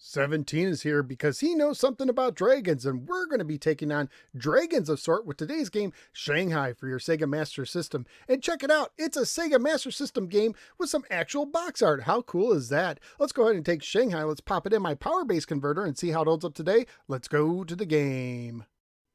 17 is here because he knows something about dragons, and we're going to be taking on dragons of sort with today's game, Shanghai, for your Sega Master System. And check it out, it's a Sega Master System game with some actual box art. How cool is that? Let's go ahead and take Shanghai, let's pop it in my power base converter and see how it holds up today. Let's go to the game.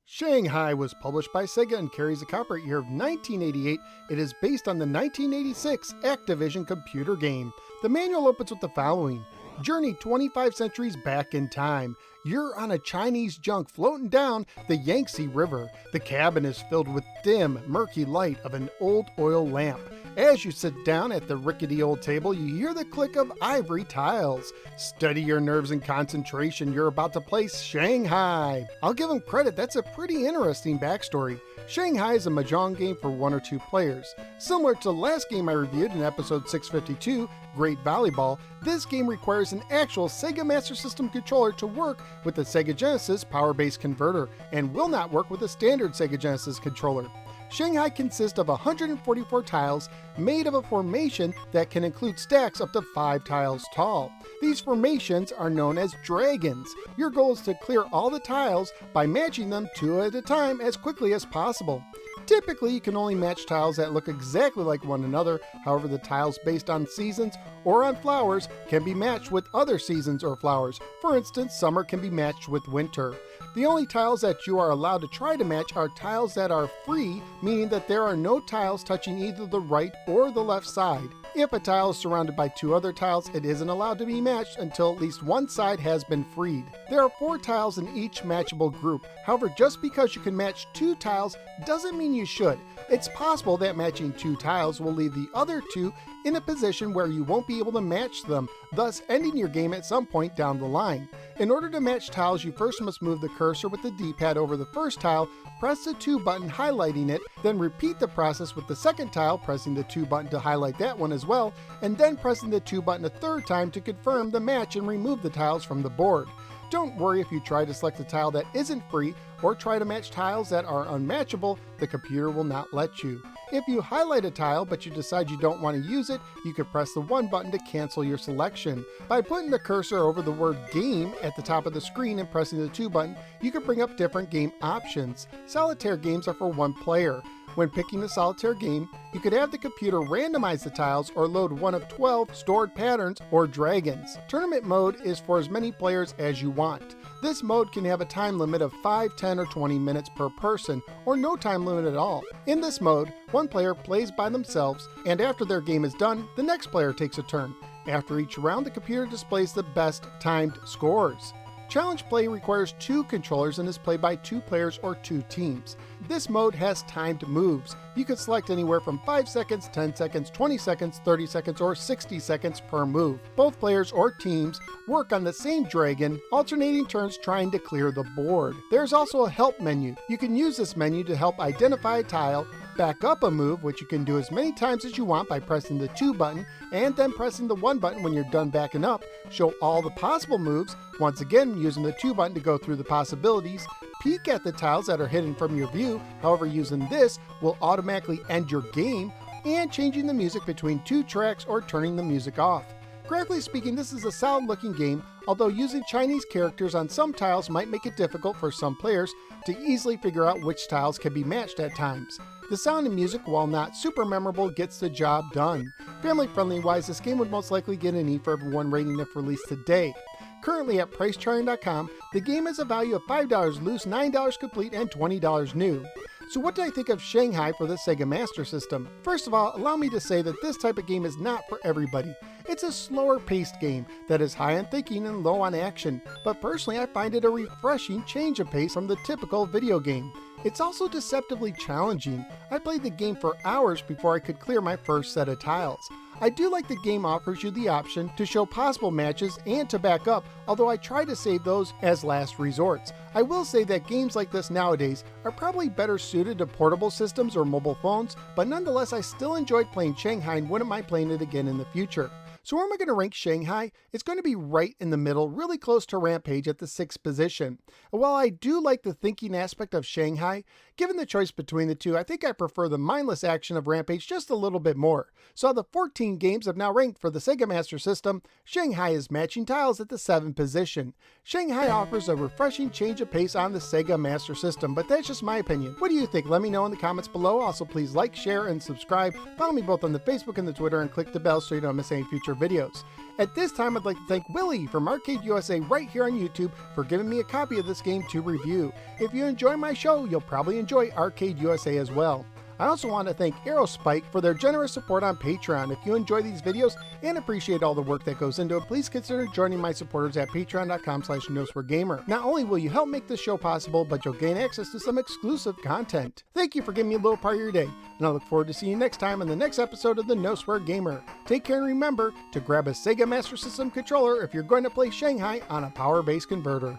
Shanghai was published by Sega and carries a copyright year of 1988. It is based on the 1986 Activision computer game. The manual opens with the following. Journey 25 centuries back in time. You're on a Chinese junk floating down the Yangtze River. The cabin is filled with dim, murky light of an old oil lamp. As you sit down at the rickety old table, you hear the click of ivory tiles. Steady your nerves and concentration, you're about to place Shanghai. I'll give him credit, that's a pretty interesting backstory. Shanghai is a mahjong game for 1 or 2 players. Similar to the last game I reviewed in episode 652, Great Volleyball, this game requires an actual Sega Master System controller to work with the Sega Genesis power-based converter, and will not work with a standard Sega Genesis controller. Shanghai consists of 144 tiles made of a formation that can include stacks up to 5 tiles tall. These formations are known as dragons. Your goal is to clear all the tiles by matching them 2 at a time as quickly as possible. Typically, you can only match tiles that look exactly like one another. However, the tiles based on seasons or on flowers can be matched with other seasons or flowers. For instance, summer can be matched with winter. The only tiles that you are allowed to try to match are tiles that are free, meaning that there are no tiles touching either the right or the left side. If a tile is surrounded by 2 other tiles, it isn't allowed to be matched until at least one side has been freed. There are 4 tiles in each matchable group. However, just because you can match 2 tiles doesn't mean you should. It's possible that matching 2 tiles will leave the other 2 in a position where you won't be able to match them, thus ending your game at some point down the line. In order to match tiles, you first must move the cursor with the D-pad over the first tile, press the 2 button highlighting it, then repeat the process with the second tile, pressing the 2 button to highlight that one as well, and then pressing the 2 button a third time to confirm the match and remove the tiles from the board. Don't worry if you try to select a tile that isn't free or try to match tiles that are unmatchable, the computer will not let you. If you highlight a tile but you decide you don't want to use it, you can press the 1 button to cancel your selection. By putting the cursor over the word game at the top of the screen and pressing the 2 button, you can bring up different game options. Solitaire games are for 1 player. When picking a solitaire game, you could have the computer randomize the tiles or load one of 12 stored patterns or dragons. Tournament mode is for as many players as you want. This mode can have a time limit of 5, 10, or 20 minutes per person, or no time limit at all. In this mode, one player plays by themselves, and after their game is done, the next player takes a turn. After each round, the computer displays the best timed scores. Challenge play requires 2 controllers and is played by 2 players or 2 teams. This mode has timed moves. You can select anywhere from 5 seconds, 10 seconds, 20 seconds, 30 seconds, or 60 seconds per move. Both players or teams work on the same dragon, alternating turns trying to clear the board. There's also a help menu. You can use this menu to help identify a tile, back up a move, which you can do as many times as you want by pressing the 2 button, and then pressing the 1 button when you're done backing up, show all the possible moves, once again using the 2 button to go through the possibilities, peek at the tiles that are hidden from your view, however using this will automatically end your game, and changing the music between 2 tracks or turning the music off. Graphically speaking, this is a solid looking game, although using Chinese characters on some tiles might make it difficult for some players to easily figure out which tiles can be matched at times. The sound and music, while not super memorable, gets the job done. Family friendly wise, this game would most likely get an E for everyone rating if released today. Currently at pricecharting.com, the game has a value of $5 loose, $9 complete, and $20 new. So what do I think of Shanghai for the Sega Master System? First of all, allow me to say that this type of game is not for everybody. It's a slower paced game that is high on thinking and low on action, but personally I find it a refreshing change of pace from the typical video game. It's also deceptively challenging. I played the game for hours before I could clear my first set of tiles. I do like the game offers you the option to show possible matches and to back up, although I try to save those as last resorts. I will say that games like this nowadays are probably better suited to portable systems or mobile phones, but nonetheless I still enjoyed playing Shanghai and wouldn't mind playing it again in the future. So where am I going to rank Shanghai? It's going to be right in the middle, really close to Rampage at the 6th position. And while I do like the thinking aspect of Shanghai, given the choice between the two, I think I prefer the mindless action of Rampage just a little bit more. So of the 14 games I've now ranked for the Sega Master System, Shanghai is matching tiles at the 7th position. Shanghai offers a refreshing change of pace on the Sega Master System, but that's just my opinion. What do you think? Let me know in the comments below. Also, please like, share, and subscribe. Follow me both on the Facebook and the Twitter, and click the bell so you don't miss any future videos. At this time, I'd like to thank Willie from Arcade USA right here on YouTube for giving me a copy of this game to review. If you enjoy my show, you'll probably enjoy Arcade USA as well. I also want to thank Aerospike for their generous support on Patreon. If you enjoy these videos and appreciate all the work that goes into it, please consider joining my supporters at patreon.com/NoSwearGamer. Not only will you help make this show possible, but you'll gain access to some exclusive content. Thank you for giving me a little part of your day, and I look forward to seeing you next time on the next episode of the No Swear Gamer. Take care and remember to grab a Sega Master System controller if you're going to play Shanghai on a power-based converter.